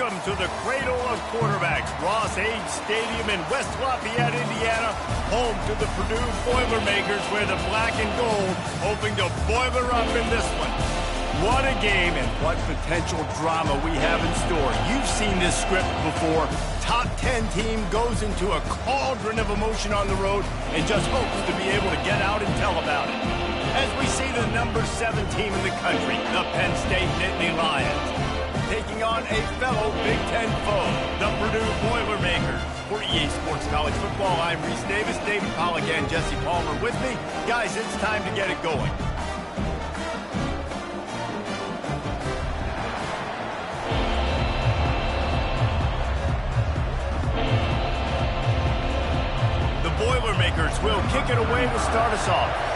Welcome to the cradle of quarterbacks, Ross-Age Stadium in West Lafayette, Indiana, home to the Purdue Boilermakers, where the black and gold hoping to boiler up in this one. What a game and what potential drama we have in store. You've seen this script before. Top 10 team goes into a cauldron of emotion on the road and just hopes to be able to get out and tell about it. As we see the number 7 team in the country, the Penn State Nittany Lions, taking on a fellow Big Ten foe, the Purdue Boilermakers. For EA Sports College Football, I'm Reese Davis, David Pollack, and Jesse Palmer with me. Guys, it's time to get it going. The Boilermakers will kick it away to start us off.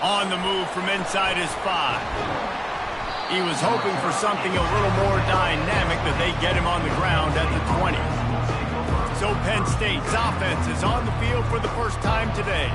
On the move from inside his 5. He was hoping for something a little more dynamic, but they get him on the ground at the 20. So Penn State's offense is on the field for the first time today.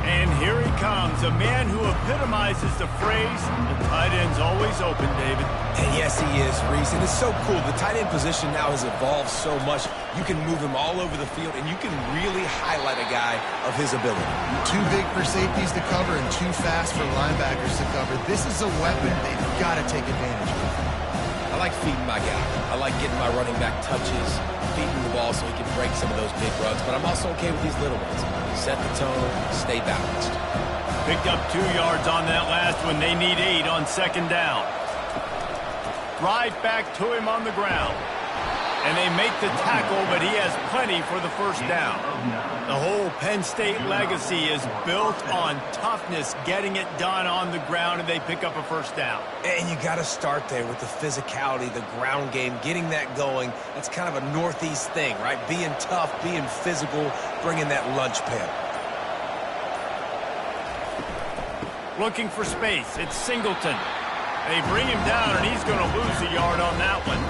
And here he comes, a man who epitomizes the phrase, the tight end's always open, David. And yes, he is, Reese. And it's so cool. The tight end position now has evolved so much. You can move him all over the field, and you can really highlight a guy of his ability. Too big for safeties to cover and too fast for linebackers to cover. This is a weapon they've got to take advantage of. I like feeding my guy. I like getting my running back touches, feeding the ball so he can break some of those big runs. But I'm also okay with these little ones. Set the tone, stay balanced. Picked up 2 yards on that last one. They need 8 on second down. Right back to him on the ground. And they make the tackle, but he has plenty for the first down. The whole Penn State legacy is built on toughness, getting it done on the ground, and they pick up a first down. And you got to start there with the physicality, the ground game, getting that going. That's kind of a Northeast thing, right? Being tough, being physical, bringing that lunch pail. Looking for space. It's Singleton. They bring him down, and he's going to lose a yard on that one.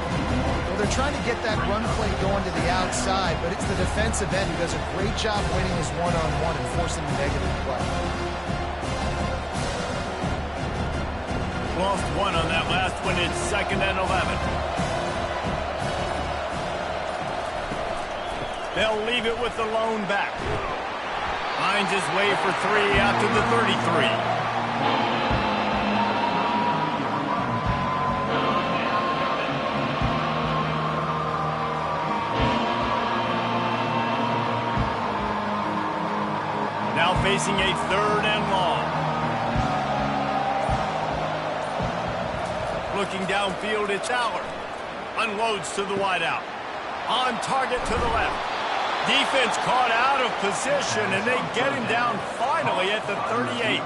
Well, they're trying to get that run play going to the outside, but it's the defensive end who does a great job winning his one-on-one and forcing the negative play. Lost 1 on that last one. It's 2nd and 11. They'll leave it with the lone back. Finds his way for 3 out to the 33. Now facing a 3rd and long. Looking downfield, it's Aller. Unloads to the wideout. On target to the left. Defense caught out of position, and they get him down finally at the 38.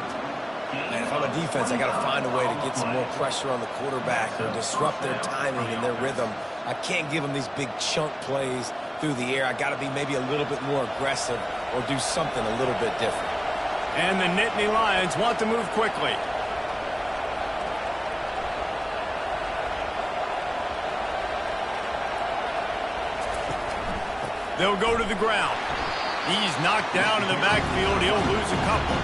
Man, if I'm a defense, I got to find a way to get some more pressure on the quarterback or disrupt their timing and their rhythm. I can't give them these big chunk plays through the air. I got to be maybe a little bit more aggressive or do something a little bit different. And the Nittany Lions want to move quickly. They'll go to the ground. He's knocked down in the backfield. He'll lose a couple.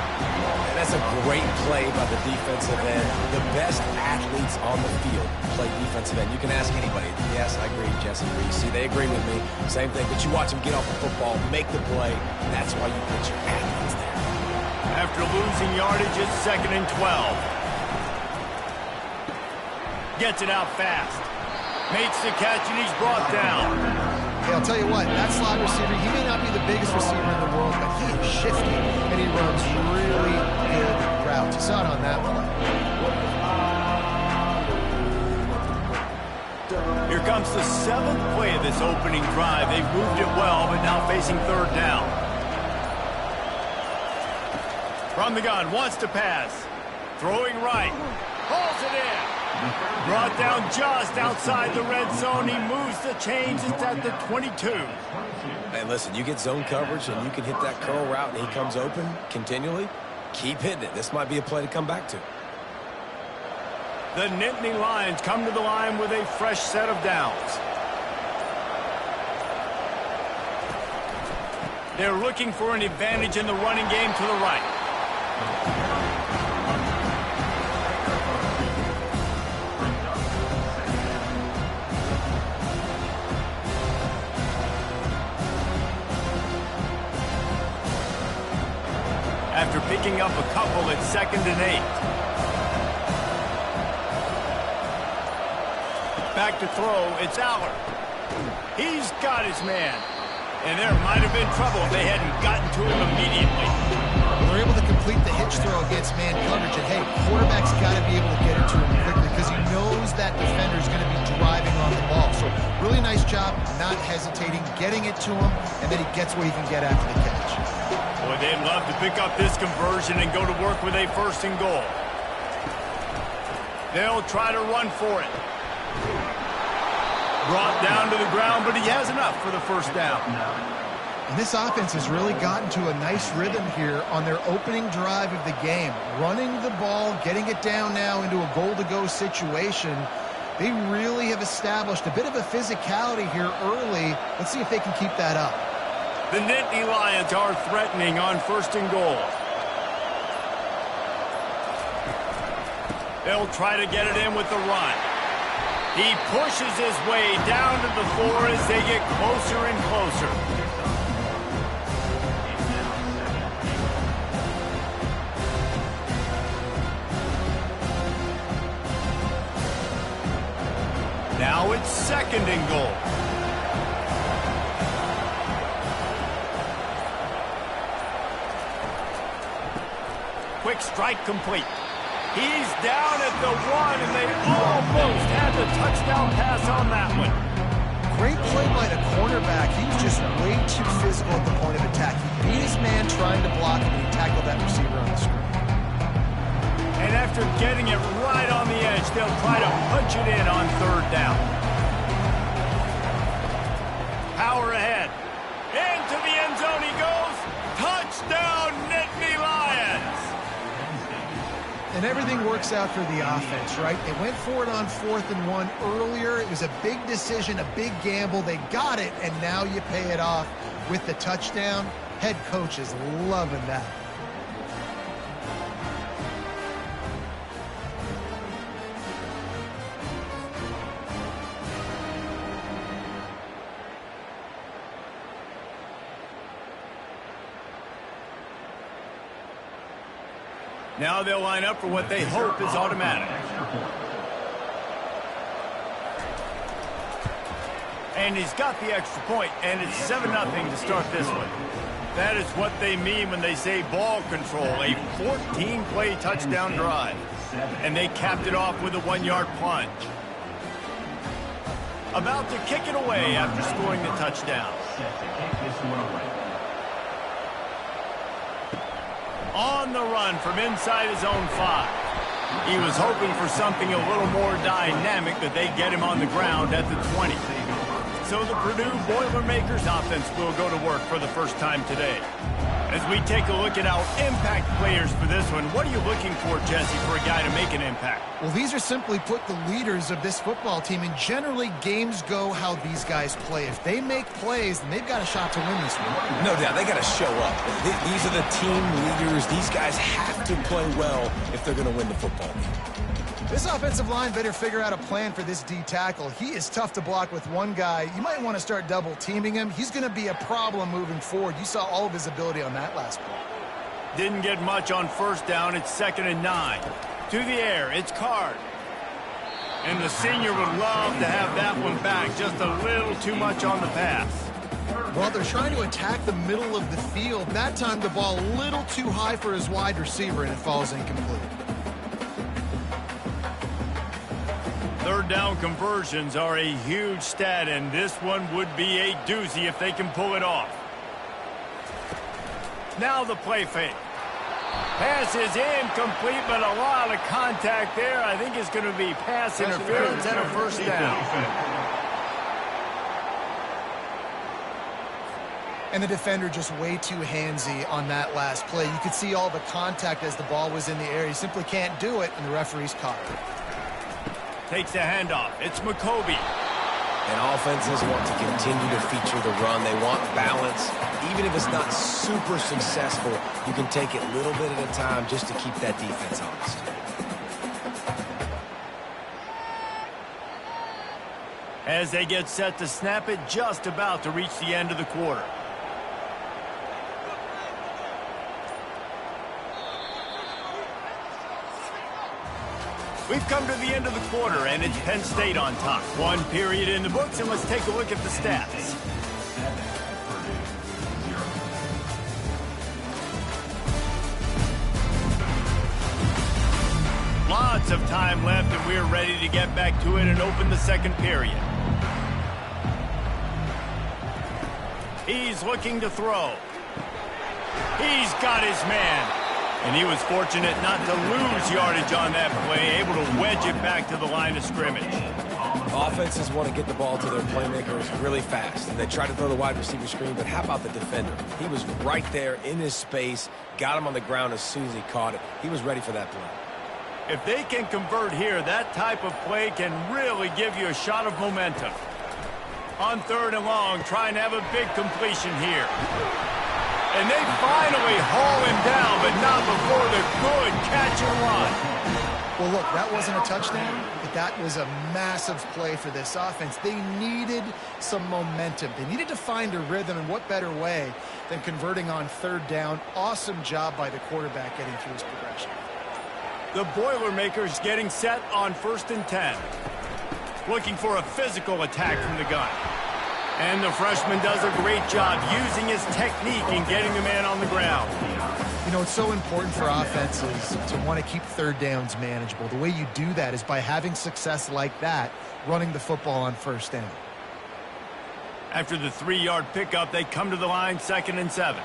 And that's a great play by the defensive end. The best athletes on the field play defensive end. You can ask anybody. Yes, I agree, Jesse Reese. See, they agree with me. Same thing. But you watch them get off the football, make the play. That's why you put your athletes there. After losing yardage, it's 2nd and 12. Gets it out fast. Makes the catch, and he's brought down. Hey, I'll tell you what, that slot receiver, he may not be the biggest receiver in the world, but he is shifty, and he runs really good routes. You saw it on that play. Here comes the 7th play of this opening drive. They've moved it well, but now facing 3rd down. From the gun, wants to pass. Throwing right. Hauls it in. Brought down just outside the red zone. He moves the chains. It's at the 22. Hey, listen, you get zone coverage and you can hit that curl route and he comes open continually. Keep hitting it. This might be a play to come back to. The Nittany Lions come to the line with a fresh set of downs. They're looking for an advantage in the running game to the right. after picking up a couple at 2nd and 8. Back to throw, it's Aller. He's got his man. And there might have been trouble if they hadn't gotten to him immediately. They're able to complete the hitch throw against man coverage. And, hey, quarterback's got to be able to get it to him quickly because he knows that defender is going to be driving on the ball. So really nice job not hesitating, getting it to him, and then he gets what he can get after the catch. Boy, they'd love to pick up this conversion and go to work with a 1st and goal. They'll try to run for it. Brought down to the ground, but he has enough for the 1st down. And this offense has really gotten to a nice rhythm here on their opening drive of the game. Running the ball, getting it down now into a goal-to-go situation. They really have established a bit of a physicality here early. Let's see if they can keep that up. The Nittany Lions are threatening on 1st and goal. They'll try to get it in with the run. He pushes his way down to the floor as they get closer and closer. Now it's 2nd and goal. Quick strike complete. He's down at the 1, and they almost had the touchdown pass on that one. Great play by the cornerback. He was just way too physical at the point of attack. He beat his man trying to block him, and he tackled that receiver on the screen. And after getting it right on the edge, they'll try to punch it in on 3rd down. Power ahead. Into the end zone he goes. Touchdown, Nittany Lions! And everything works out for the offense, right? They went for it on 4th and 1 earlier. It was a big decision, a big gamble. They got it, and now you pay it off with the touchdown. Head coach is loving that. Now they'll line up for what they hope is automatic. And he's got the extra point, and it's 7-0 to start this one. That is what they mean when they say ball control, a 14-play touchdown drive. And they capped it off with a 1-yard plunge. About to kick it away after scoring the touchdown. On the run from inside his own 5. He was hoping for something a little more dynamic, but they get him on the ground at the 20. So the Purdue Boilermakers offense will go to work for the 1st time today. As we take a look at our impact players for this one, what are you looking for, Jesse, for a guy to make an impact? Well, these are simply put the leaders of this football team, and generally games go how these guys play. If they make plays, then they've got a shot to win this one. No doubt, they got to show up. These are the team leaders. These guys have to play well if they're going to win the football game. This offensive line better figure out a plan for this D tackle. He is tough to block with one guy. You might want to start double teaming him. He's going to be a problem moving forward. You saw all of his ability on that last play. Didn't get much on 1st down. It's 2nd and 9. To the air, it's Card. And the senior would love to have that one back. Just a little too much on the pass. Well, they're trying to attack the middle of the field. That time the ball a little too high for his wide receiver, and it falls incomplete. 3rd down conversions are a huge stat, and this one would be a doozy if they can pull it off. Now the play fake. Pass is incomplete, but a lot of contact there. I think it's going to be pass interference and a 1st down. And the defender just way too handsy on that last play. You could see all the contact as the ball was in the air. He simply can't do it, and the referee's caught it. Takes the handoff. It's McCoby. And offenses want to continue to feature the run. They want balance. Even if it's not super successful, you can take it a little bit at a time just to keep that defense honest. As they get set to snap it, just about to reach the end of the quarter. We've come to the end of the quarter, and it's Penn State on top. One period in the books, and let's take a look at the stats. Lots of time left, and we're ready to get back to it and open the second period. He's looking to throw. He's got his man. And he was fortunate not to lose yardage on that play, able to wedge it back to the line of scrimmage. Offenses want to get the ball to their playmakers really fast. And they try to throw the wide receiver screen, but how about the defender? He was right there in his space, got him on the ground as soon as he caught it. He was ready for that play. If they can convert here, that type of play can really give you a shot of momentum. On 3rd and long, trying to have a big completion here. And they finally haul him down, but not before the good catch and run. Well, look, that wasn't a touchdown, but that was a massive play for this offense. They needed some momentum. They needed to find a rhythm, and what better way than converting on 3rd down. Awesome job by the quarterback getting through his progression. The Boilermakers getting set on 1st and 10. Looking for a physical attack from the gun. And the freshman does a great job using his technique and getting the man on the ground. You know, it's so important for offenses to want to keep 3rd downs manageable. The way you do that is by having success like that, running the football on 1st down. After the 3-yard pickup, they come to the line 2nd and 7.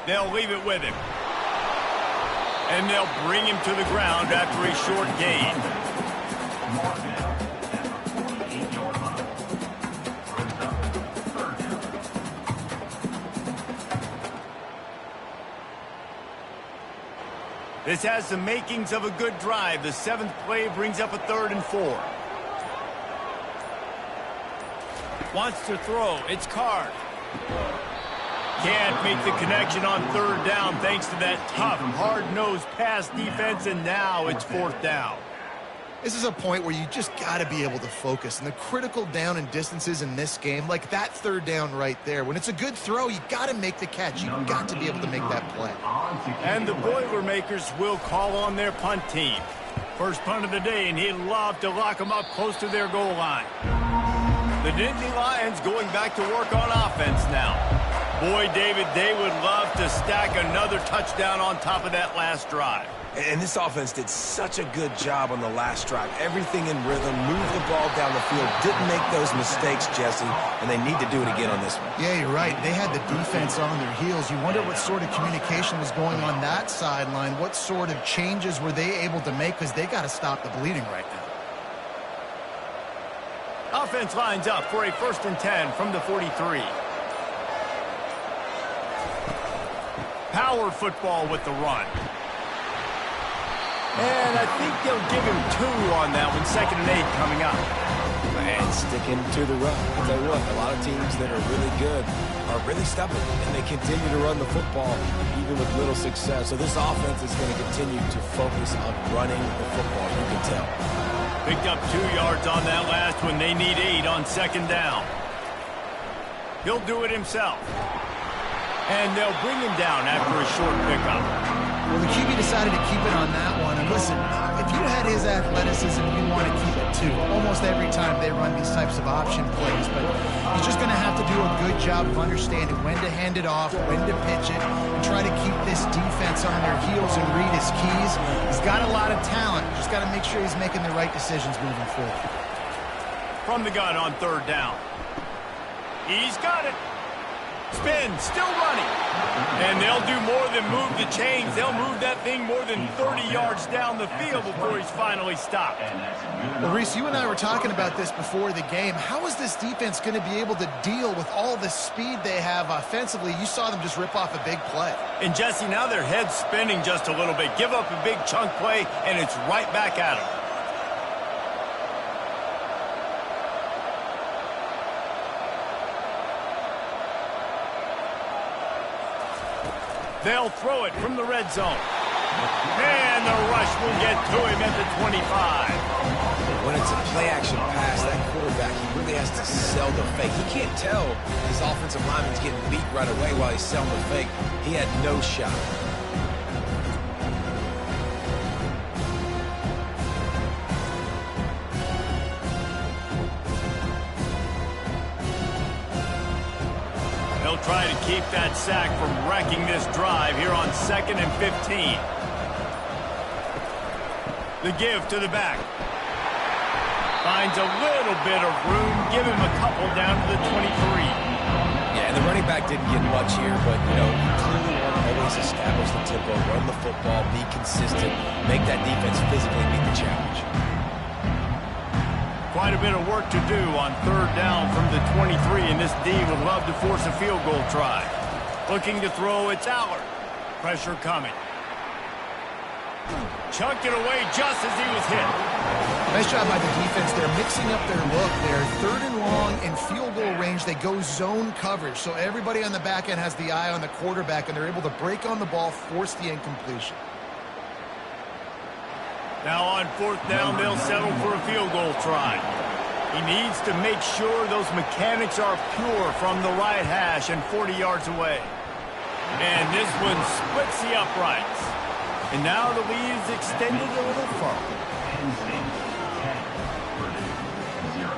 They'll leave it with him. And they'll bring him to the ground after a short gain. This has the makings of a good drive. The 7th play brings up a 3rd and 4. Wants to throw. It's Card. Can't make the connection on 3rd down thanks to that tough, hard-nosed pass defense, and now it's 4th down. This is a point where you just got to be able to focus. And the critical down and distances in this game, like that 3rd down right there, when it's a good throw, you got to make the catch. You got to be able to make that play. And the Boilermakers will call on their punt team. First punt of the day, and he'd love to lock them up close to their goal line. The Nittany Lions going back to work on offense now. Boy, David, they would love to stack another touchdown on top of that last drive. And this offense did such a good job on the last drive. Everything in rhythm, moved the ball down the field, didn't make those mistakes, Jesse, and they need to do it again on this one. Yeah, you're right. They had the defense on their heels. You wonder what sort of communication was going on that sideline. What sort of changes were they able to make, because they got to stop the bleeding right now. Offense lines up for a 1st and 10 from the 43. Power football with the run. And I think they'll give him 2 on that one. 2nd and 8 coming up. And sticking to the run. I'll tell you what, a lot of teams that are really good are really stubborn, and they continue to run the football even with little success. So this offense is going to continue to focus on running the football, you can tell. Picked up 2 yards on that last one. They need 8 on 2nd down. He'll do it himself. And they'll bring him down after a short pickup. Well, the QB decided to keep it on that one. And listen, if you had his athleticism, you'd want to keep it too. Almost every time they run these types of option plays. But he's just going to have to do a good job of understanding when to hand it off, when to pitch it, and try to keep this defense on their heels and read his keys. He's got a lot of talent. Just got to make sure he's making the right decisions moving forward. From the gun on 3rd down. He's got it. Spin, still running. And they'll do more than move the chains. They'll move that thing more than 30 yards down the field before he's finally stopped. Well, Reese, you and I were talking about this before the game. How is this defense going to be able to deal with all the speed they have offensively? You saw them just rip off a big play. And, Jesse, now their head's spinning just a little bit. Give up a big chunk play, and it's right back at them. They'll throw it from the red zone. And the rush will get to him at the 25. When it's a play-action pass, that quarterback, he really has to sell the fake. He can't tell his offensive lineman's getting beat right away while he's selling the fake. He had no shot. They'll try to keep that sack from wrecking this drive here on 2nd and 15. The give to the back. Finds a little bit of room. Give him a couple down to the 23. Yeah, and the running back didn't get much here, but, you know, you clearly want to always establish the tempo, run the football, be consistent, make that defense physically meet the challenge. Quite a bit of work to do on 3rd down from the 23, and this D would love to force a field goal try. Looking to throw, it's Allard. Pressure coming. Chunked it away just as he was hit. Nice job by the defense. They're mixing up their look. They're 3rd and long in field goal range. They go zone coverage, so everybody on the back end has the eye on the quarterback, and they're able to break on the ball, force the incompletion. Now on 4th down, they'll settle for a field goal try. He needs to make sure those mechanics are pure from the right hash and 40 yards away. And this one splits the uprights. And now the lead is extended a little further. Penn State 10, Purdue 0.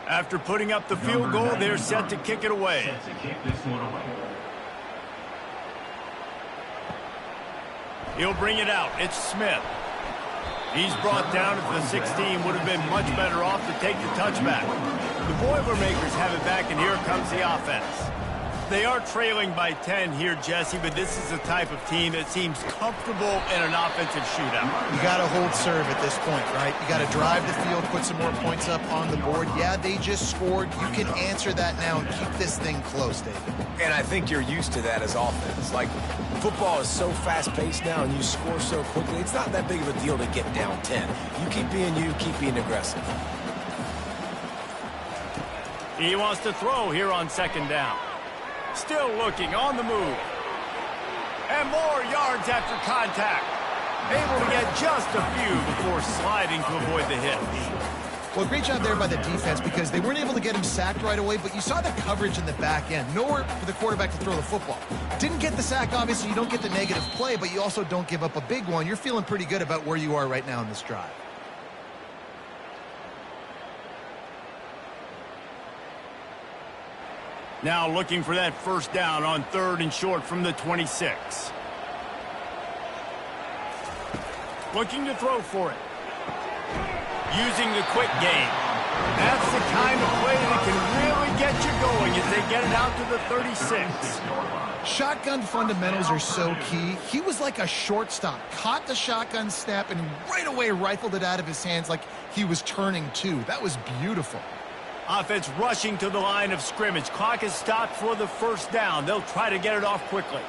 After putting up the field goal, they're set to kick it away. Set to kick this one away. He'll bring it out. It's Smith. He's brought down at the 16. Would have been much better off to take the touchback. The Boilermakers have it back, and here comes the offense. They are trailing by 10 here, Jesse, but this is the type of team that seems comfortable in an offensive shootout. You got to hold serve at this point, right? You got to drive the field, put some more points up on the board. Yeah, they just scored. You can answer that now and keep this thing close, David. And I think you're used to that as offense. Like, football is so fast-paced now and you score so quickly, it's not that big of a deal to get down 10. You keep being aggressive. He wants to throw here on 2nd down. Still looking on the move. And more yards after contact. Able to get just a few before sliding to avoid the hit. Well, great job there by the defense because they weren't able to get him sacked right away, but you saw the coverage in the back end. Nowhere for the quarterback to throw the football. Didn't get the sack, obviously. You don't get the negative play, but you also don't give up a big one. You're feeling pretty good about where you are right now in this drive. Now looking for that 1st down on 3rd and short from the 26. Looking to throw for it. Using the quick game. That's the kind of play that can really get you going as they get it out to the 36. Shotgun fundamentals are so key. He was like a shortstop. Caught the shotgun snap and right away rifled it out of his hands like he was turning two. That was beautiful. Offense rushing to the line of scrimmage. Clock is stopped for the 1st down. They'll try to get it off quickly.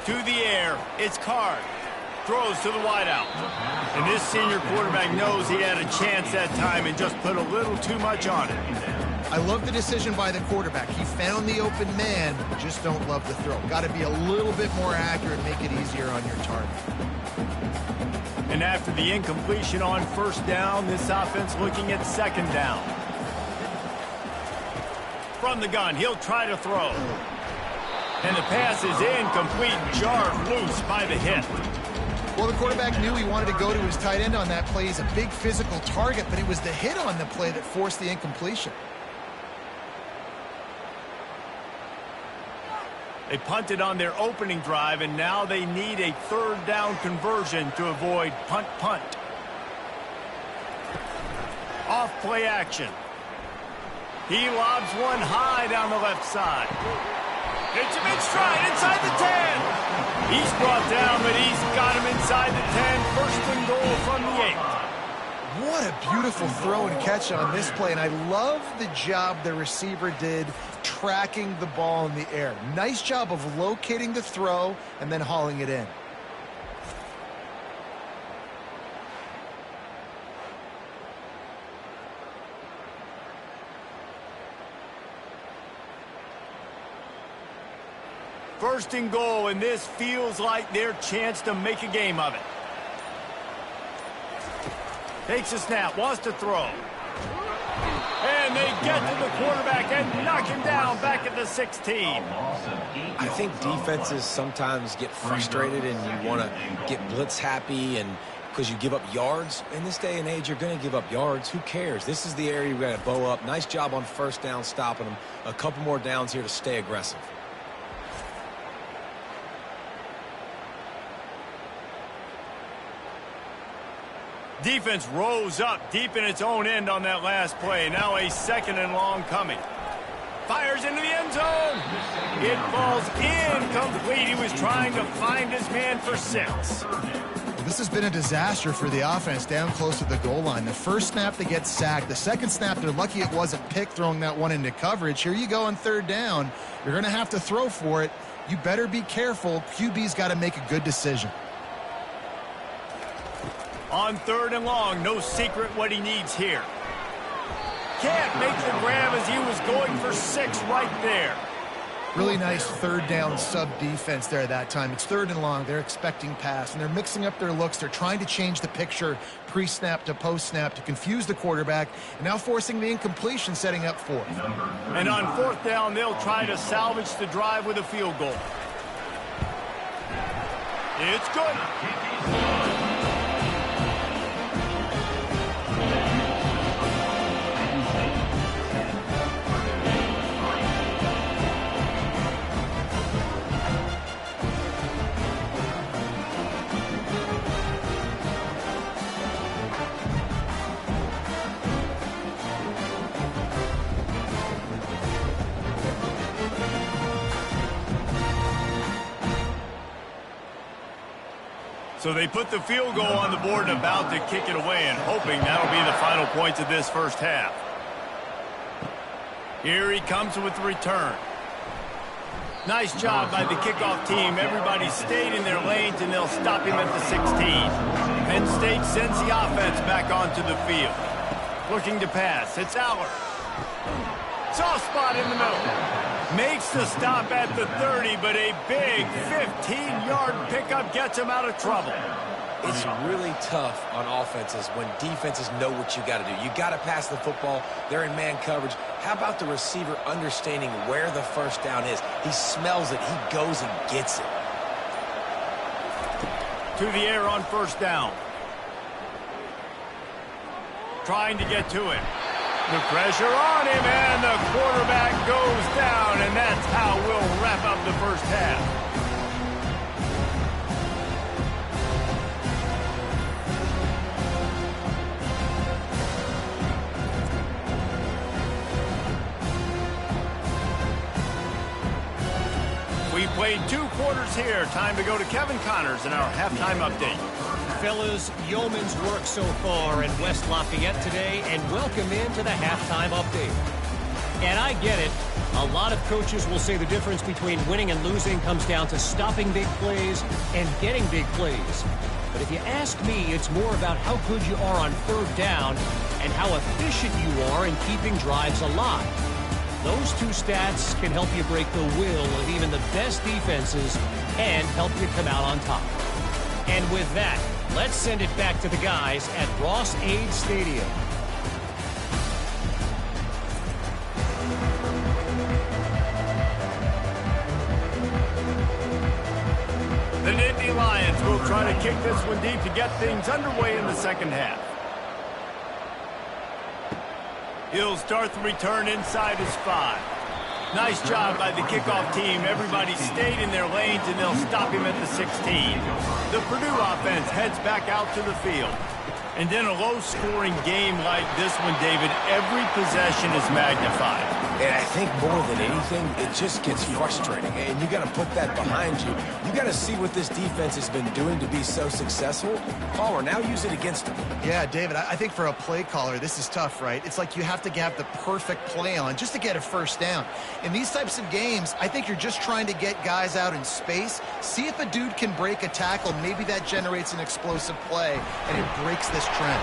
To the air, it's Card. Throws to the wideout. And this senior quarterback knows he had a chance that time and just put a little too much on it. I love the decision by the quarterback. He found the open man, just don't love the throw. Got to be a little bit more accurate, make it easier on your target. And after the incompletion on 1st down, this offense looking at 2nd down. From the gun, he'll try to throw. And the pass is incomplete, jarred loose by the hit. Well, the quarterback knew he wanted to go to his tight end on that play. He's a big physical target, but it was the hit on the play that forced the incompletion. They punted on their opening drive, and now they need a 3rd down conversion to avoid punt. Off play action. He lobs one high down the left side. Hits him in stride inside the 10. He's brought down, but he's got him inside the 10. 1st and goal from the 8. What a beautiful throw and catch on this play, and I love the job the receiver did tracking the ball in the air. Nice job of locating the throw and then hauling it in. First and goal, and this feels like their chance to make a game of it. Takes a snap, wants to throw. And they get to the quarterback and knock him down back at the 16. I think defenses sometimes get frustrated and you want to get blitz happy and because you give up yards. In this day and age, you're going to give up yards. Who cares? This is the area you've got to bow up. Nice job on first down stopping them. A couple more downs here to stay aggressive. Defense rose up deep in its own end on that last play. Now a second and long coming. Fires into the end zone. It falls incomplete. He was trying to find his man for 6. This has been a disaster for the offense down close to the goal line. The first snap they get sacked. The second snap, they're lucky it wasn't picked throwing that one into coverage. Here you go on third down. You're going to have to throw for it. You better be careful. QB's got to make a good decision. On third and long, no secret what he needs here. Can't make the grab as he was going for 6 right there. Really nice third down sub-defense there that time. It's third and long. They're expecting pass, and they're mixing up their looks. They're trying to change the picture pre-snap to post-snap to confuse the quarterback, and now forcing the incompletion, setting up fourth. And on fourth down, they'll try to salvage the drive with a field goal. It's good. So they put the field goal on the board and about to kick it away and hoping that'll be the final points of this first half. Here he comes with the return. Nice job by the kickoff team. Everybody stayed in their lanes and they'll stop him at the 16. Penn State sends the offense back onto the field. Looking to pass. It's Aller. Soft spot in the middle. Makes the stop at the 30, but a big 15-yard pickup gets him out of trouble. It's really tough on offenses when defenses know what you got to do. You got to pass the football. They're in man coverage. How about the receiver understanding where the first down is? He smells it. He goes and gets it. To the air on first down. Trying to get to it. The pressure on him, and the quarterback goes down, and that's how we'll wrap up the first half. We played 2 quarters here. Time to go to Kevin Connors in our halftime update. Fellas, yeoman's work so far in West Lafayette today, and welcome into the halftime update. And I get it. A lot of coaches will say the difference between winning and losing comes down to stopping big plays and getting big plays. But if you ask me, it's more about how good you are on third down and how efficient you are in keeping drives alive. Those 2 stats can help you break the will of even the best defenses and help you come out on top. And with that, let's send it back to the guys at Ross-Ade Stadium. The Nittany Lions will try to kick this one deep to get things underway in the second half. He'll start the return inside his 5. Nice job by the kickoff team. Everybody stayed in their lanes, and they'll stop him at the 16. The Purdue offense heads back out to the field. And in a low-scoring game like this one, David, every possession is magnified. And I think more than anything, it just gets frustrating. And you got to put that behind you. You got to see what this defense has been doing to be so successful. Caller, now use it against them. Yeah, David, I think for a play caller, this is tough, right? It's like you have to have the perfect play on just to get a first down. In these types of games, I think you're just trying to get guys out in space, see if a dude can break a tackle. Maybe that generates an explosive play, and it breaks this trend.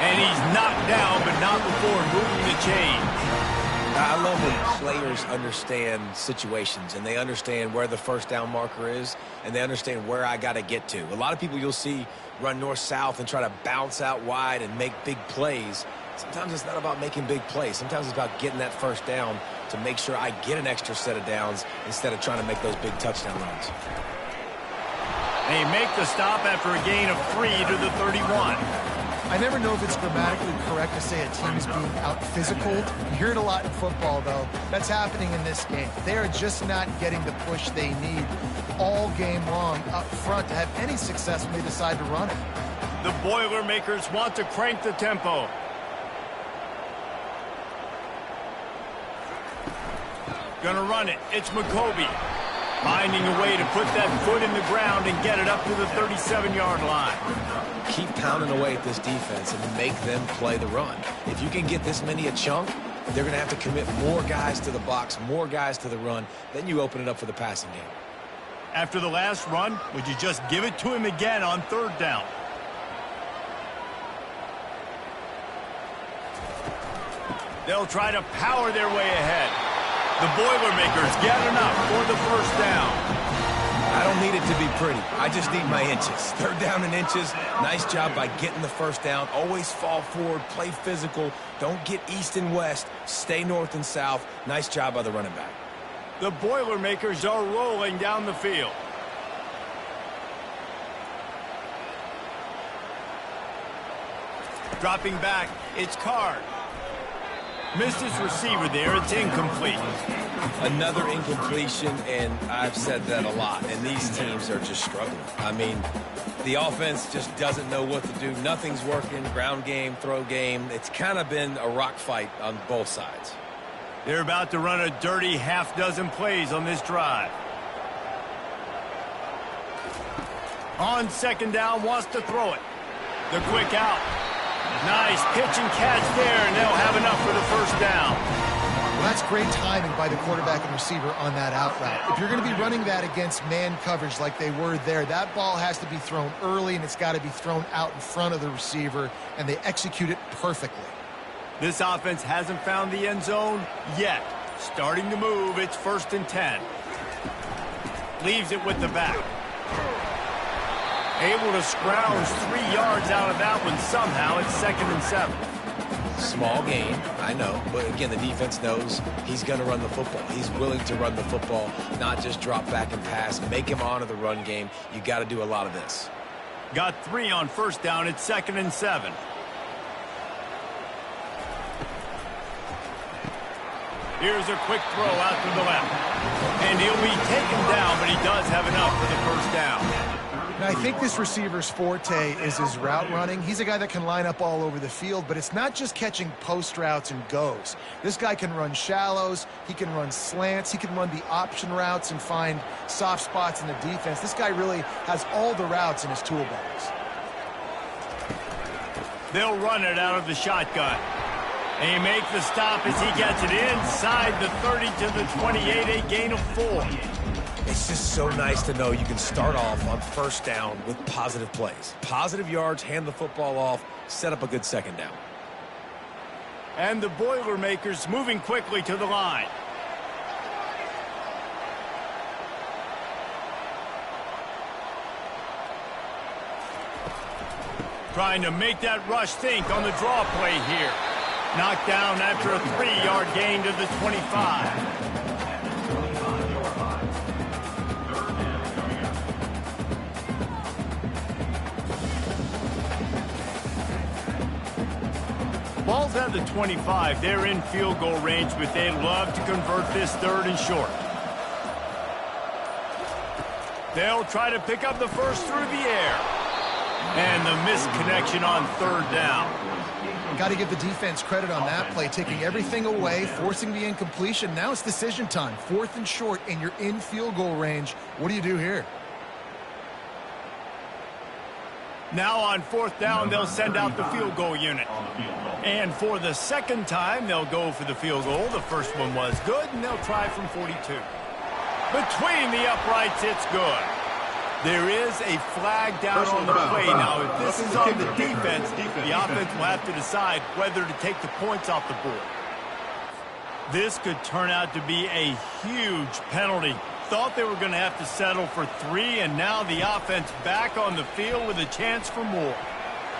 And he's knocked down, but not before moving the chain. I love when players understand situations and they understand where the first down marker is and they understand where I got to get to. A lot of people you'll see run north-south and try to bounce out wide and make big plays. Sometimes it's not about making big plays. Sometimes it's about getting that first down to make sure I get an extra set of downs instead of trying to make those big touchdown runs. They make the stop after a gain of 3 to the 31. I never know if it's grammatically correct to say a team is being out-physical. You hear it a lot in football, though. That's happening in this game. They are just not getting the push they need all game long up front to have any success when they decide to run it. The Boilermakers want to crank the tempo. Gonna run it. It's McCoby. Finding a way to put that foot in the ground and get it up to the 37-yard line. Keep pounding away at this defense and make them play the run. If you can get this many a chunk, they're going to have to commit more guys to the box, more guys to the run. Then you open it up for the passing game. After the last run, would you just give it to him again on third down? They'll try to power their way ahead. The Boilermakers get enough for the first down. I don't need it to be pretty. I just need my inches. Third down in inches. Nice job by getting the first down. Always fall forward, play physical. Don't get east and west. Stay north and south. Nice job by the running back. The Boilermakers are rolling down the field. Dropping back, it's Card. Missed his receiver there. It's incomplete. Another incompletion, and I've said that a lot, and these teams are just struggling. I mean, the offense just doesn't know what to do. Nothing's working. Ground game, throw game. It's kind of been a rock fight on both sides. They're about to run a dirty half-dozen plays on this drive. On second down, wants to throw it. The quick out. Nice pitch and catch there, and they'll have enough for the first down. Well, that's great timing by the quarterback and receiver on that out route. If you're going to be running that against man coverage like they were there, that ball has to be thrown early, and it's got to be thrown out in front of the receiver, and they execute it perfectly. This offense hasn't found the end zone yet. Starting to move, it's 1st and 10. Leaves it with the back. Able to scrounge 3 yards out of that one somehow. It's 2nd and 7. Small gain, I know. But again, the defense knows he's going to run the football. He's willing to run the football, not just drop back and pass. Make him honor the run game. You got to do a lot of this. Got 3 on first down. It's 2nd and 7. Here's a quick throw out to the left. And he'll be taken down, but he does have enough for the first down. Now, I think this receiver's forte is his route running. He's a guy that can line up all over the field, but it's not just catching post routes and goes. This guy can run shallows, he can run slants, he can run the option routes and find soft spots in the defense. This guy really has all the routes in his toolbox. They'll run it out of the shotgun. And he makes the stop as he gets it inside the 30 to the 28, a gain of 4. It's just so nice to know you can start off on first down with positive plays. Positive yards, hand the football off, set up a good second down. And the Boilermakers moving quickly to the line. Trying to make that rush think on the draw play here. Knocked down after a 3-yard gain to the 25. Ball's at the 25. They're in field goal range, but they'd love to convert this 3rd and short. They'll try to pick up the first through the air. And the missed connection on third down. Got to give the defense credit on that play, taking everything away, forcing the incompletion. Now it's decision time. 4th and short, and you're in field goal range. What do you do here? Now on 4th down, they'll send out the field goal unit. And for the second time, they'll go for the field goal. The first one was good, and they'll try from 42. Between the uprights, it's good. There is a flag down on the play. Now, if this is on the defense, the offense will have to decide whether to take the points off the board. This could turn out to be a huge penalty. Thought they were going to have to settle for 3, and now the offense back on the field with a chance for more.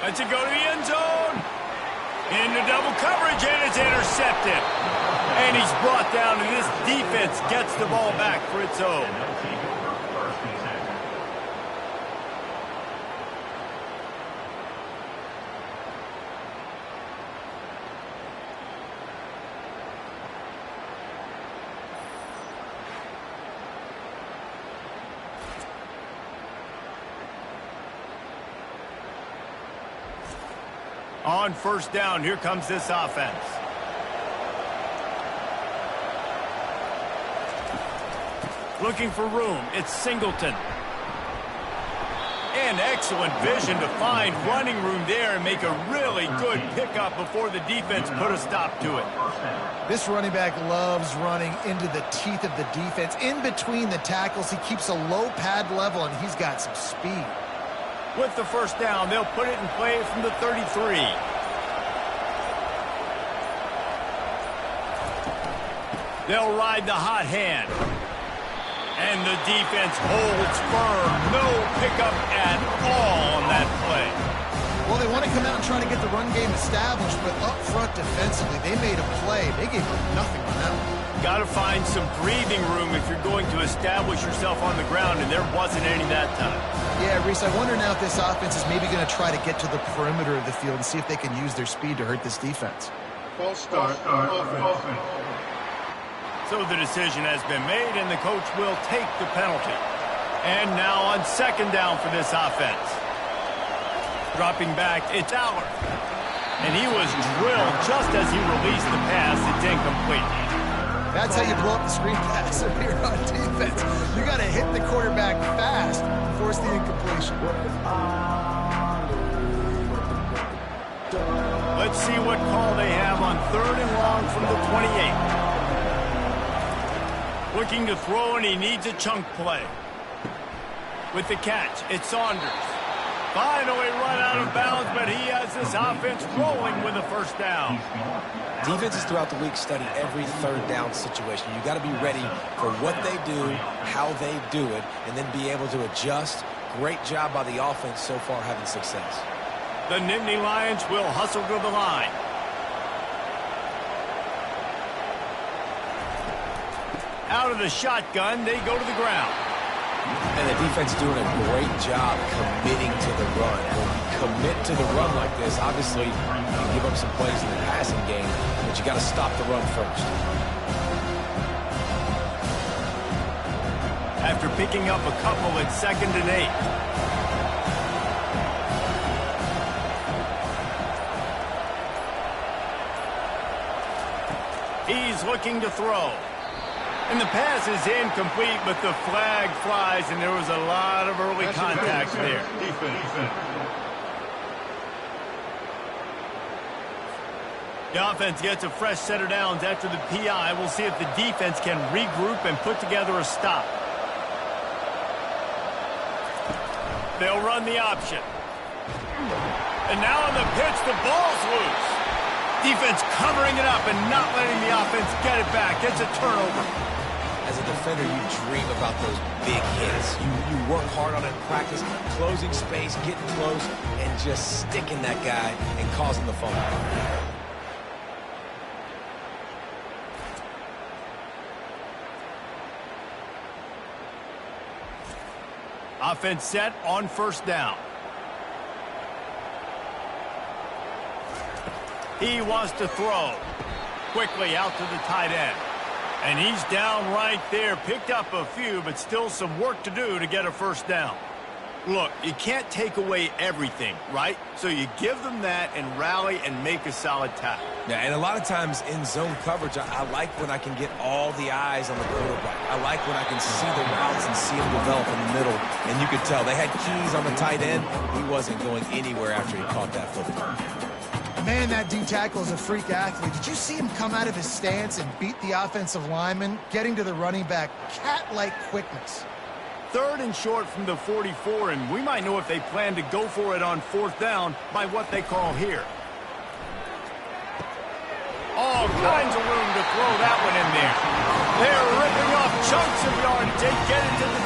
Let's it go to the end zone. Into double coverage, and it's intercepted. And he's brought down, and this defense gets the ball back for its own. On 1st down, here comes this offense. Looking for room, it's Singleton. And excellent vision to find running room there and make a really good pickup before the defense put a stop to it. This running back loves running into the teeth of the defense. In between the tackles, he keeps a low pad level, and he's got some speed. With the 1st down, they'll put it in play from the 33. They'll ride the hot hand. And the defense holds firm. No pickup at all on that play. Well, they want to come out and try to get the run game established, but up front defensively, they made a play. They gave up nothing on that one. Got to find some breathing room if you're going to establish yourself on the ground, and there wasn't any that time. Yeah, Reese, I wonder now if this offense is maybe going to try to get to the perimeter of the field and see if they can use their speed to hurt this defense. False start, offense. So the decision has been made, and the coach will take the penalty. And now on 2nd down for this offense. Dropping back, it's Aller. And he was drilled just as he released the pass. It's incomplete. That's how you blow up the screen pass if you're on defense. You got to hit the quarterback fast and force the incompletion. Let's see what call they have on 3rd and long from the 28. Looking to throw, and he needs a chunk play. With the catch, it's Saunders. Finally run out of bounds, but he has this offense rolling with a 1st down. Defenses throughout the week study every 3rd down situation. You got to be ready for what they do, how they do it, and then be able to adjust. Great job by the offense so far having success. The Nittany Lions will hustle to the line. Out of the shotgun, they go to the ground. And the defense doing a great job committing to the run. When you commit to the run like this, obviously you can give up some plays in the passing game, but you got to stop the run first. After picking up a couple, it's 2nd and 8. He's looking to throw. And the pass is incomplete, but the flag flies, and there was a lot of early contact there. Defense. The offense gets a fresh set of downs after the PI. We'll see if the defense can regroup and put together a stop. They'll run the option. And now on the pitch, the ball's loose. Defense covering it up and not letting the offense get it back. It's a turnover. As a defender, you dream about those big hits. You work hard on it in practice, closing space, getting close, and just sticking that guy and causing the fumble. Offense set on 1st down. He wants to throw. Quickly out to the tight end. And he's down right there. Picked up a few, but still some work to do to get a 1st down. Look, you can't take away everything, right? So you give them that and rally and make a solid tackle. Yeah, and a lot of times in zone coverage, I like when I can get all the eyes on the quarterback. I like when I can see the routes and see them develop in the middle. And you could tell they had keys on the tight end. He wasn't going anywhere after he caught that football. Man, that D tackle is a freak athlete. Did you see him come out of his stance and beat the offensive lineman, getting to the running back? Cat-like quickness. 3rd and short from the 44, and we might know if they plan to go for it on 4th down by what they call here. All kinds of room to throw that one in there. They're ripping off chunks of yardage. They get it to the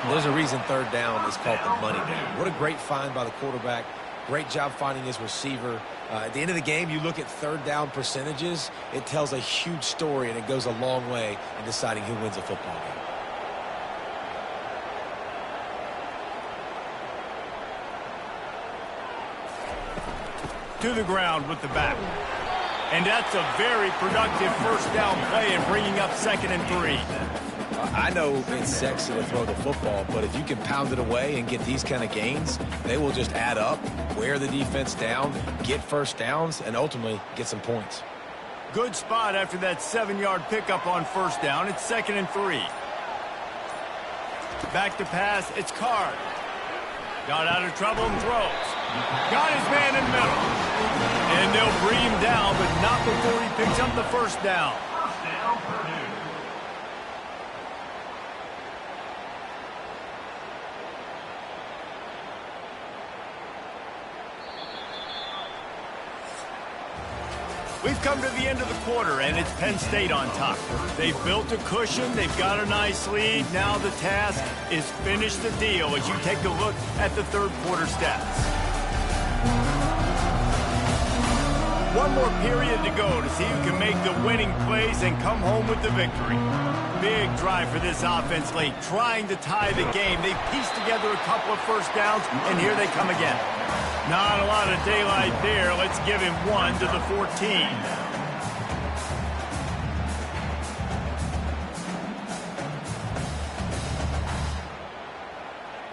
33. There's a reason 3rd down is called the money down. What a great find by the quarterback. Great job finding his receiver. At the end of the game, you look at 3rd down percentages. It tells a huge story, and it goes a long way in deciding who wins a football game. To the ground with the back. And that's a very productive 1st down play and bringing up 2nd and 3. I know it's sexy to throw the football, but if you can pound it away and get these kind of gains, they will just add up, wear the defense down, get 1st downs, and ultimately get some points. Good spot after that 7-yard pickup on 1st down. It's 2nd and 3. Back to pass. It's Card. Got out of trouble and throws. Got his man in the middle. And they'll bring him down, but not before he picks up the 1st down. Down, Purdue. We've come to the end of the quarter, and it's Penn State on top. They've built a cushion. They've got a nice lead. Now the task is finish the deal as you take a look at the 3rd quarter stats. One more period to go to see who can make the winning plays and come home with the victory. Big drive for this offense late, trying to tie the game. They pieced together a couple of 1st downs, and here they come again. Not a lot of daylight there. Let's give him 1 to the 14.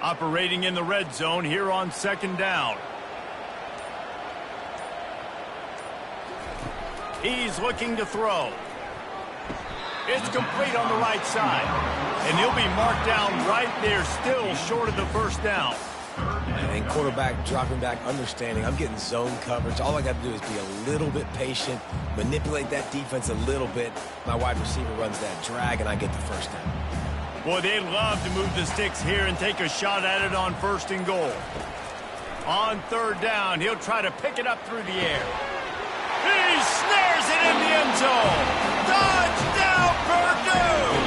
Operating in the red zone here on 2nd down. He's looking to throw. It's complete on the right side. And he'll be marked down right there, still short of the 1st down. And quarterback dropping back, understanding I'm getting zone coverage. All I got to do is be a little bit patient, manipulate that defense a little bit. My wide receiver runs that drag, and I get the 1st down. Boy, they'd love to move the sticks here and take a shot at it on 1st and goal. On 3rd down, he'll try to pick it up through the air. He snares it in the end zone. Touchdown, Purdue!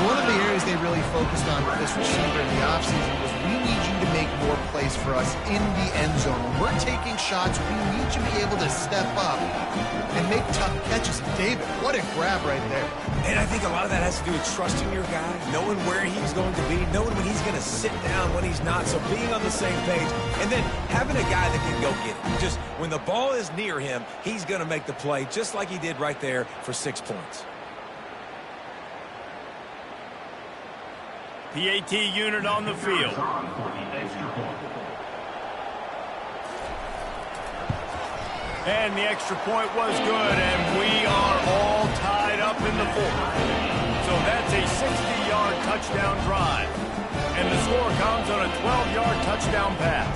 One of the areas they really focused on with this receiver in the offseason was we need you to make more plays for us in the end zone. When we're taking shots, we need you to be able to step up and make tough catches. David, what a grab right there. And I think a lot of that has to do with trusting your guy, knowing where he's going to be, knowing when he's going to sit down, when he's not. So being on the same page, and then having a guy that can go get it. Just when the ball is near him, he's going to make the play just like he did right there for 6 points. PAT unit on the field. And the extra point was good, and we are all tied up in the 4th. So that's a 60-yard touchdown drive. And the score comes on a 12-yard touchdown pass.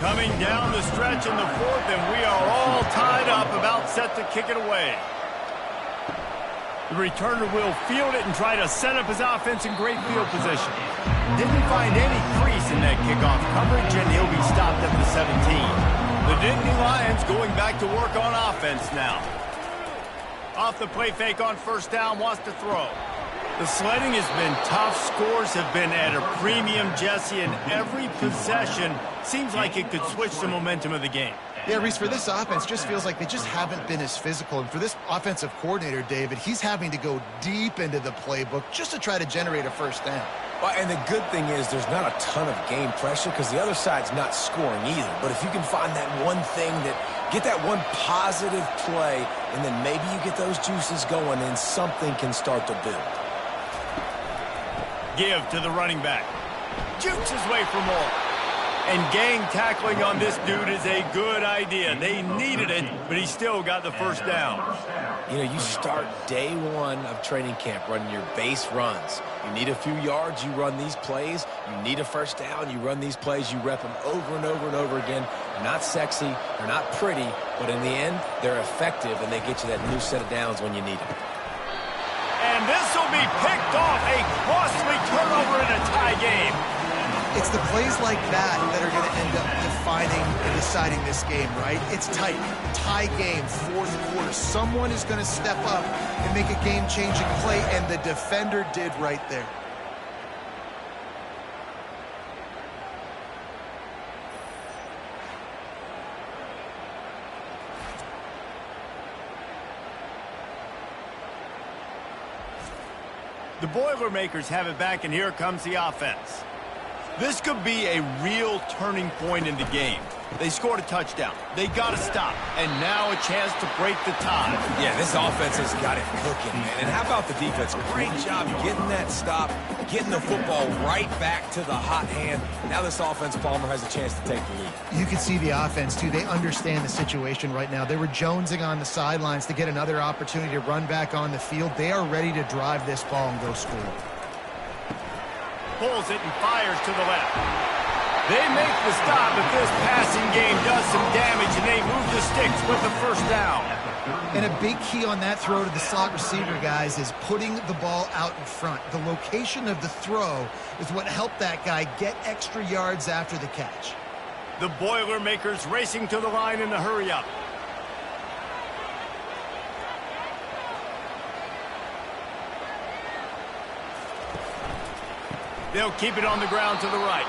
Coming down the stretch in the 4th, and we are all tied up, about set to kick it away. The returner will field it and try to set up his offense in great field position. Didn't find any crease in that kickoff coverage, and he'll be stopped at the 17. The Nittany Lions going back to work on offense now. Off the play fake on 1st down, wants to throw. The sledding has been tough. Scores have been at a premium, Jesse, and every possession seems like it could switch the momentum of the game. Yeah, Reese, for this offense, just feels like they just haven't been as physical. And for this offensive coordinator, David, he's having to go deep into the playbook just to try to generate a 1st down. Well, and the good thing is there's not a ton of game pressure because the other side's not scoring either. But if you can find that one thing get that one positive play, and then maybe you get those juices going and something can start to build. Give to the running back. Jukes his way for more. And gang tackling on this dude is a good idea. They needed it, but he still got the first down. You know, you start day one of training camp running your base runs. You need a few yards, you run these plays. You need a first down, you run these plays. You rep them over and over and over again. They're not sexy, they're not pretty, but in the end, they're effective, and they get you that new set of downs when you need them. And this will be picked off. A costly turnover in a tie game. It's the plays like that that are going to end up defining and deciding this game, right? It's tight. Tie game, fourth quarter. Someone is going to step up and make a game-changing play, and the defender did right there. The Boilermakers have it back, and here comes the offense. This could be a real turning point in the game. They scored a touchdown. They got to stop. And now a chance to break the tie. Yeah, this offense has got it cooking, man. And how about the defense? Great job getting that stop, getting the football right back to the hot hand. Now this offense, Palmer, has a chance to take the lead. You can see the offense, too. They understand the situation right now. They were jonesing on the sidelines to get another opportunity to run back on the field. They are ready to drive this ball and go score. Pulls it and fires to the left. They make the stop, but this passing game does some damage, and they move the sticks with the first down. And a big key on that throw to the slot receiver, guys, is putting the ball out in front. The location of the throw is what helped that guy get extra yards after the catch. The Boilermakers racing to the line in a hurry-up. They'll keep it on the ground to the right.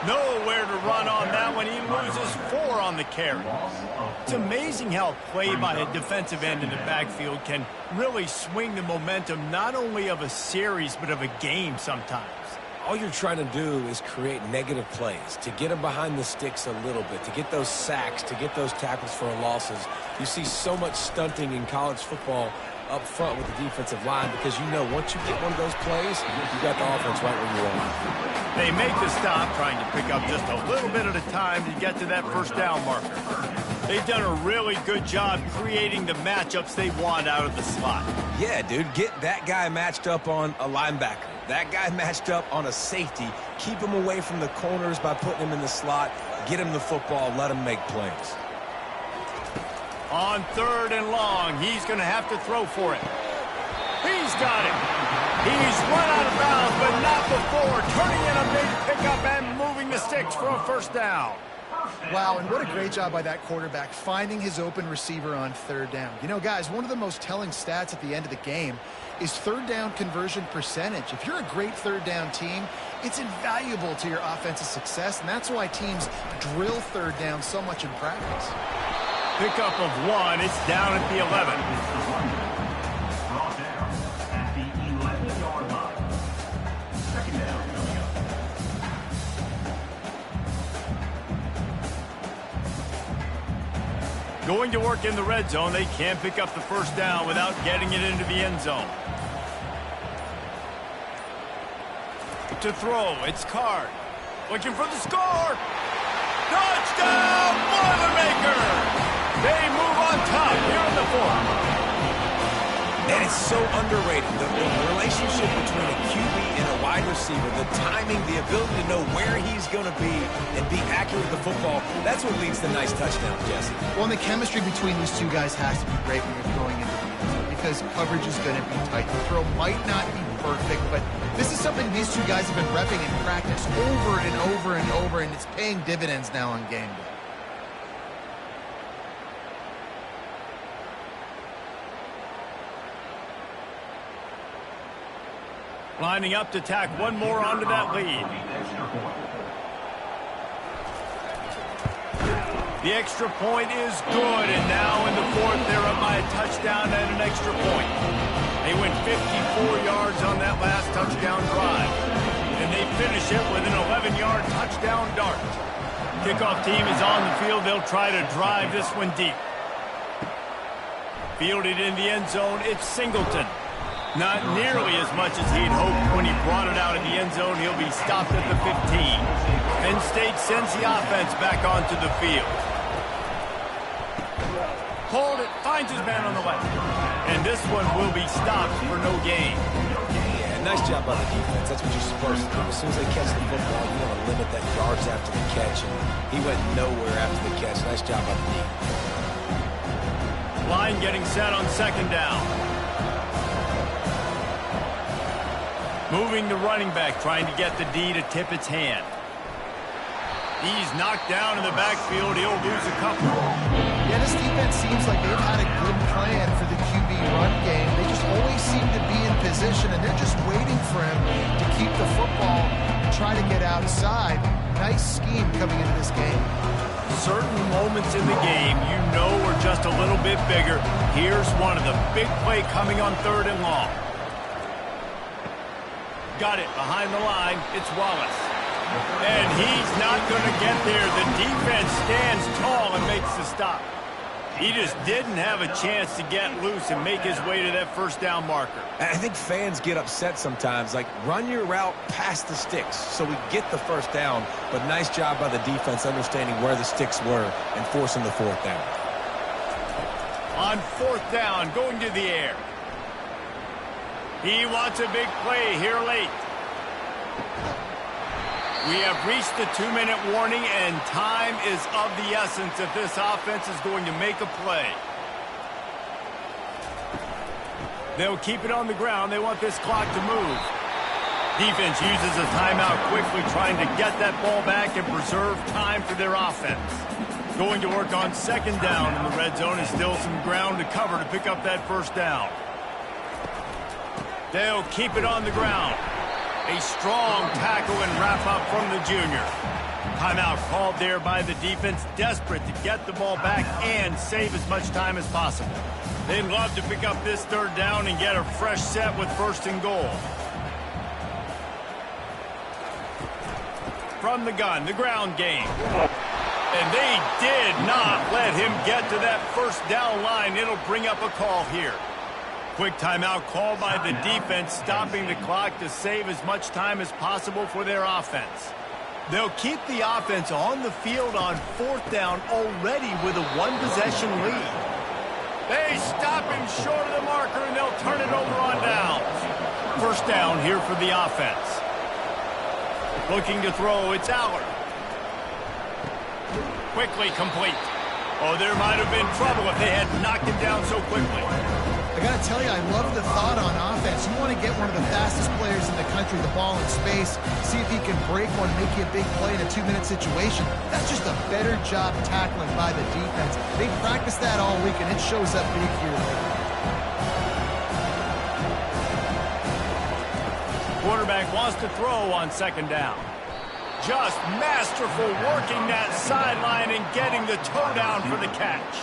Nowhere to run on that one. He loses 4 on the carry. It's amazing how play by a defensive end in the backfield can really swing the momentum not only of a series but of a game sometimes. All you're trying to do is create negative plays, to get them behind the sticks a little bit, to get those sacks, to get those tackles for losses. You see so much stunting in college football up front with the defensive line because you know once you get one of those plays, you got the offense right where you want it. They make the stop, trying to pick up just a little bit at a time to get to that first down marker. They've done a really good job creating the matchups they want out of the slot. Yeah, dude, get that guy matched up on a linebacker. That guy matched up on a safety. Keep him away from the corners by putting him in the slot. Get him the football. Let him make plays. On 3rd and long, he's going to have to throw for it. He's got it. He's run out of bounds, but not before turning in a big pickup and moving the sticks for a first down. Wow, and what a great job by that quarterback, finding his open receiver on 3rd down. You know, guys, one of the most telling stats at the end of the game is 3rd down conversion percentage. If you're a great 3rd down team, it's invaluable to your offensive success, and that's why teams drill 3rd down so much in practice. Pickup of 1. It's down at the 11. Brought down at the 11-yard line. Second down coming up. Going to work in the red zone. They can't pick up the first down without getting it into the end zone. To throw, it's Card. Looking for the score. Touchdown, Boilermakers! They move on top here in the 4th. And it's so underrated. The relationship between a QB and a wide receiver, the timing, the ability to know where he's going to be and be accurate with the football, that's what leads to nice touchdowns, Jesse. Well, and the chemistry between these two guys has to be great when you're throwing into the end zone because coverage is going to be tight. The throw might not be perfect, but this is something these two guys have been repping in practice over and over and over, and it's paying dividends now on game day. Lining up to tack one more onto that lead. The extra point is good, and now in the 4th, they're up by a touchdown and an extra point. They went 54 yards on that last touchdown drive, and they finish it with an 11-yard touchdown dart. Kickoff team is on the field. They'll try to drive this one deep. Fielded in the end zone, it's Singleton. Not nearly as much as he'd hoped when he brought it out of the end zone. He'll be stopped at the 15. Penn State sends the offense back onto the field. Hold it, finds his man on the left. And this one will be stopped for no gain. Yeah, nice job by the defense. That's what you're supposed to do. As soon as they catch the football, you want to limit that yards after the catch. And he went nowhere after the catch. Nice job by the D. Line getting set on second down. Moving the running back, trying to get the D to tip its hand. He's knocked down in the backfield. He'll lose a couple. Yeah, this defense seems like they've had a good plan for the QB run game. They just always seem to be in position, and they're just waiting for him to keep the football and try to get outside. Nice scheme coming into this game. Certain moments in the game you know are just a little bit bigger. Here's one of the big play coming on 3rd and long. Got it behind the line. It's Wallace. And he's not going to get there. The defense stands tall and makes the stop. He just didn't have a chance to get loose and make his way to that first down marker. I think fans get upset sometimes. Like, run your route past the sticks so we get the first down. But nice job by the defense understanding where the sticks were and forcing the 4th down. On 4th down, going to the air. He wants a big play here late. We have reached the 2-minute warning, and time is of the essence if this offense is going to make a play. They'll keep it on the ground. They want this clock to move. Defense uses a timeout quickly, trying to get that ball back and preserve time for their offense. Going to work on 2nd down in the red zone, and still some ground to cover to pick up that first down. They'll keep it on the ground. A strong tackle and wrap-up from the junior. Timeout called there by the defense, desperate to get the ball back and save as much time as possible. They'd love to pick up this 3rd down and get a fresh set with 1st and goal. From the gun, the ground game. And they did not let him get to that first down line. It'll bring up a call here. Quick timeout called by the defense, stopping the clock to save as much time as possible for their offense. They'll keep the offense on the field on 4th down already with a 1-possession lead. They stop him short of the marker, and they'll turn it over on downs. First down here for the offense. Looking to throw, it's Allard. Quickly complete. Oh, there might have been trouble if they had knocked him down so quickly. I got to tell you, I love the thought on offense. You want to get one of the fastest players in the country the ball in space, see if he can break one, make you a big play in a 2-minute situation. That's just a better job tackling by the defense. They practiced that all week, and it shows up big here lately. Quarterback wants to throw on 2nd down. Just masterful working that sideline and getting the toe down for the catch.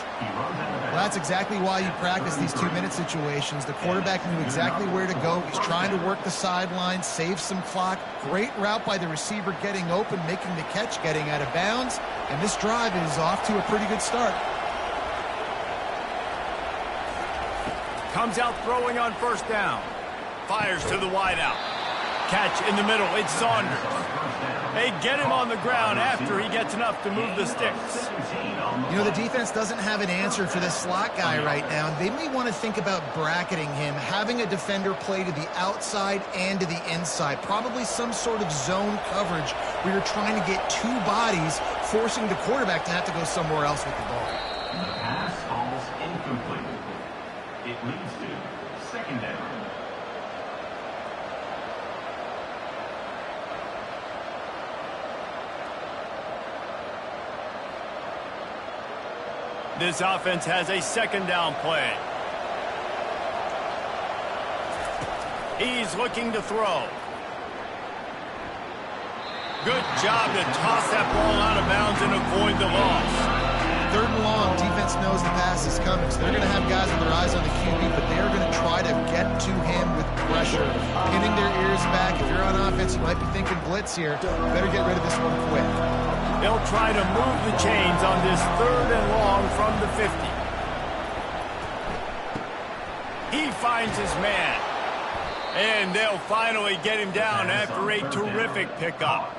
Well, that's exactly why you practice these 2-minute situations. The quarterback knew exactly where to go. He's trying to work the sideline, save some clock. Great route by the receiver getting open, making the catch, getting out of bounds. And this drive is off to a pretty good start. Comes out throwing on 1st down. Fires to the wideout. Catch in the middle. It's Saunders. They get him on the ground after he gets enough to move the sticks. You know, the defense doesn't have an answer for this slot guy right now. They may want to think about bracketing him, having a defender play to the outside and to the inside. Probably some sort of zone coverage where you're trying to get 2 bodies, forcing the quarterback to have to go somewhere else with the ball. The pass falls incomplete. It leads to 2nd down. This offense has a 2nd down play. He's looking to throw. Good job to toss that ball out of bounds and avoid the loss. 3rd and long, defense knows the pass is coming, so they're going to have guys with their eyes on the QB, but they are going to try to get to him with pressure, pinning their ears back. If you're on offense, you might be thinking blitz here. Better get rid of this one quick. They'll try to move the chains on this 3rd and long from the 50. He finds his man. And they'll finally get him down after a terrific pickup.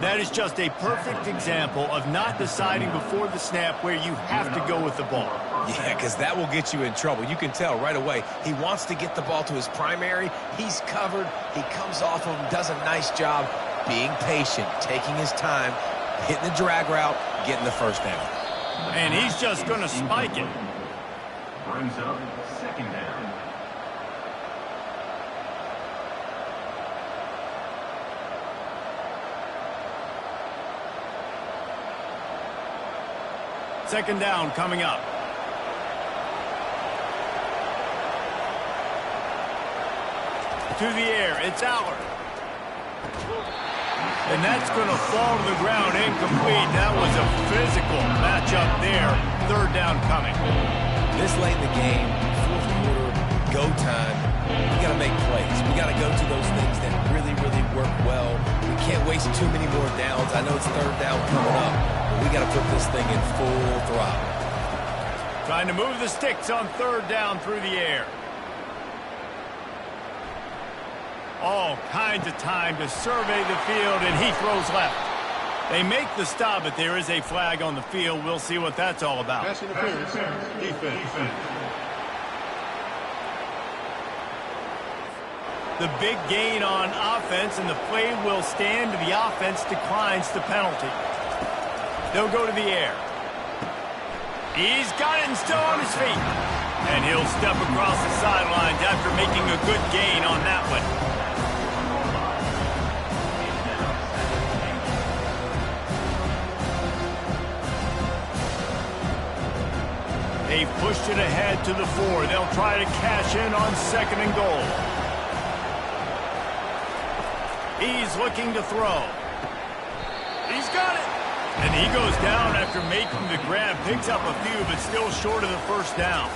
That is just a perfect example of not deciding before the snap where you have to go with the ball. Yeah, because that will get you in trouble. You can tell right away. He wants to get the ball to his primary. He's covered. He comes off of him, does a nice job being patient, taking his time, hitting the drag route, getting the first down. And he's just going to spike it. Brings up second down. Second down coming up. To the air, it's Allard. And that's going to fall to the ground incomplete. That was a physical matchup there. Third down coming. This late in the game, fourth quarter, go time, we got to make plays. We got to go to those things that really, really work well. We can't waste too many more downs. I know it's third down coming up, but we got to put this thing in full throttle. Trying to move the sticks on third down through the air. All kinds of time to survey the field, and he throws left. They make the stop, but there is a flag on the field. We'll see what that's all about. Pass interference. Defense. The big gain on offense, and the play will stand. The offense declines the penalty. They'll go to the air. He's got it and still on his feet. And he'll step across the sidelines after making a good gain on that one. They've pushed it ahead to the 4. They'll try to cash in on second and goal. He's looking to throw. He's got it. And he goes down after making the grab. Picks up a few, but still short of the first down.